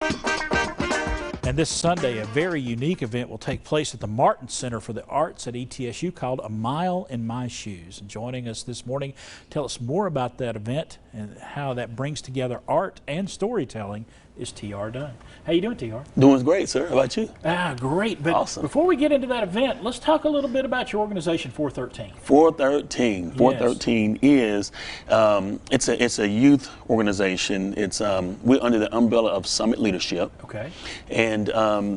And this Sunday, a very unique event will take place at the Martin Center for the Arts at ETSU called A Mile in My Shoes. And joining us this morning, tell us more about that event and how that brings together art and storytelling is T.R. Dunn. How you doing, T.R.? Doing great, sir. How about you? Great. But awesome. Before we get into that event, let's talk a little bit about your organization, 4thirTEEN. 4thirTEEN. 4thirTEEN is it's a youth organization. It's we're under the umbrella of Summit Leadership. Okay. And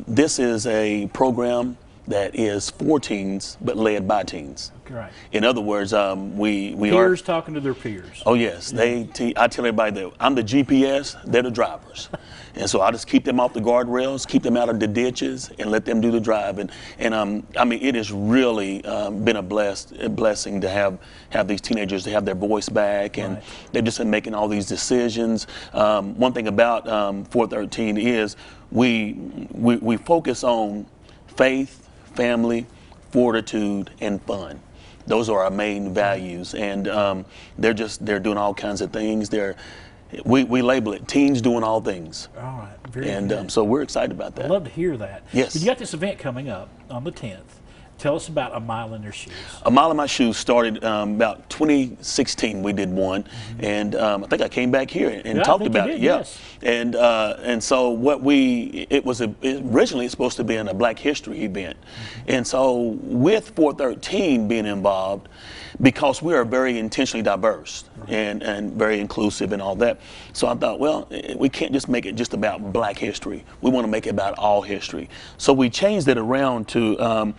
this is a program that is for teens, but led by teens. Right. In other words, we peers talking to their peers. Oh yes, I tell everybody that I'm the GPS, they're the drivers, and so I just keep them off the guardrails, keep them out of the ditches, and let them do the driving. And I mean, it has really been a blessing to have these teenagers to have their voice back, and they've just been making all these decisions. One thing about 4thirTEEN is we focus on faith, family, fortitude, and fun. Those are our main values, and they're doing all kinds of things. We label it teens doing all things. All right, very good. So we're excited about that. I'd love to hear that. Yes. You got this event coming up on the 10th. Tell us about A Mile in Your Shoes. A Mile in My Shoes started about 2016. We did one, and I think I came back here and talked about it. Yeah, yes. And so it was originally supposed to be in a Black History event, and so with 4thirTEEN being involved, because we are very intentionally diverse and very inclusive and all that. So I thought, well, we can't just make it just about Black history. We want to make it about all history. So we changed it around to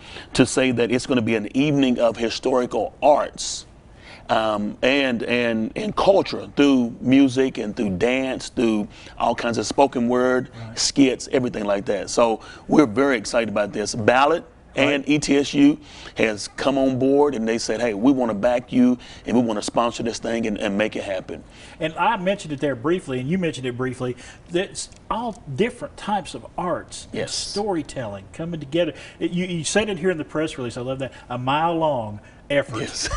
say that it's going to be an evening of historical arts and culture through music and through dance, through all kinds of spoken word, skits, everything like that. So we're very excited about this. Ballot and ETSU has come on board, and they said, hey, we want to back you and we want to sponsor this thing and make it happen. And I mentioned it there briefly, and you mentioned it briefly. That's all different types of arts and storytelling coming together. You said it here in the press release. I love that. A mile long effort. Yes.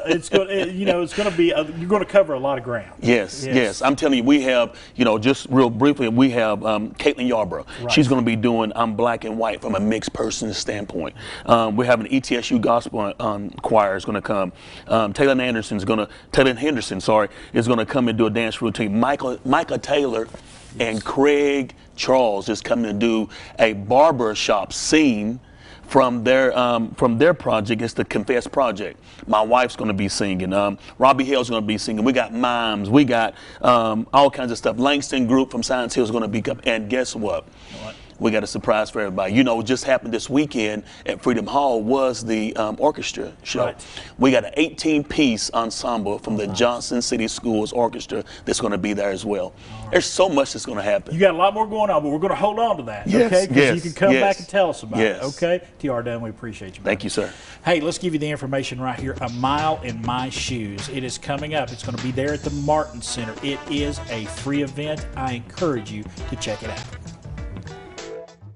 It's going to be you're going to cover a lot of ground. Yes. I'm telling you, we have, just real briefly, we have Caitlin Yarborough. She's going to be doing I'm Black and White from a mixed person standpoint. We have an ETSU gospel choir is going to come. Taylor Henderson is going to come and do a dance routine. Micah Taylor and Craig Charles is coming to do a barber shop scene from their project. It's the Confess Project. My wife's going to be singing. Robbie Hill's going to be singing. We got mimes. We got all kinds of stuff. Langston Group from Science Hill is going to be coming. And guess what? We got a surprise for everybody. What just happened this weekend at Freedom Hall was the orchestra show. We got an 18-piece ensemble from the Johnson City Schools Orchestra that's going to be there as well. There's so much that's going to happen. You got a lot more going on, but we're going to hold on to that, okay? Because you can come back and tell us about it, okay? T.R. Dunn, we appreciate you. Thank you, sir. Hey, let's give you the information right here. A Mile in My Shoes. It is coming up. It's going to be there at the Martin Center. It is a free event. I encourage you to check it out.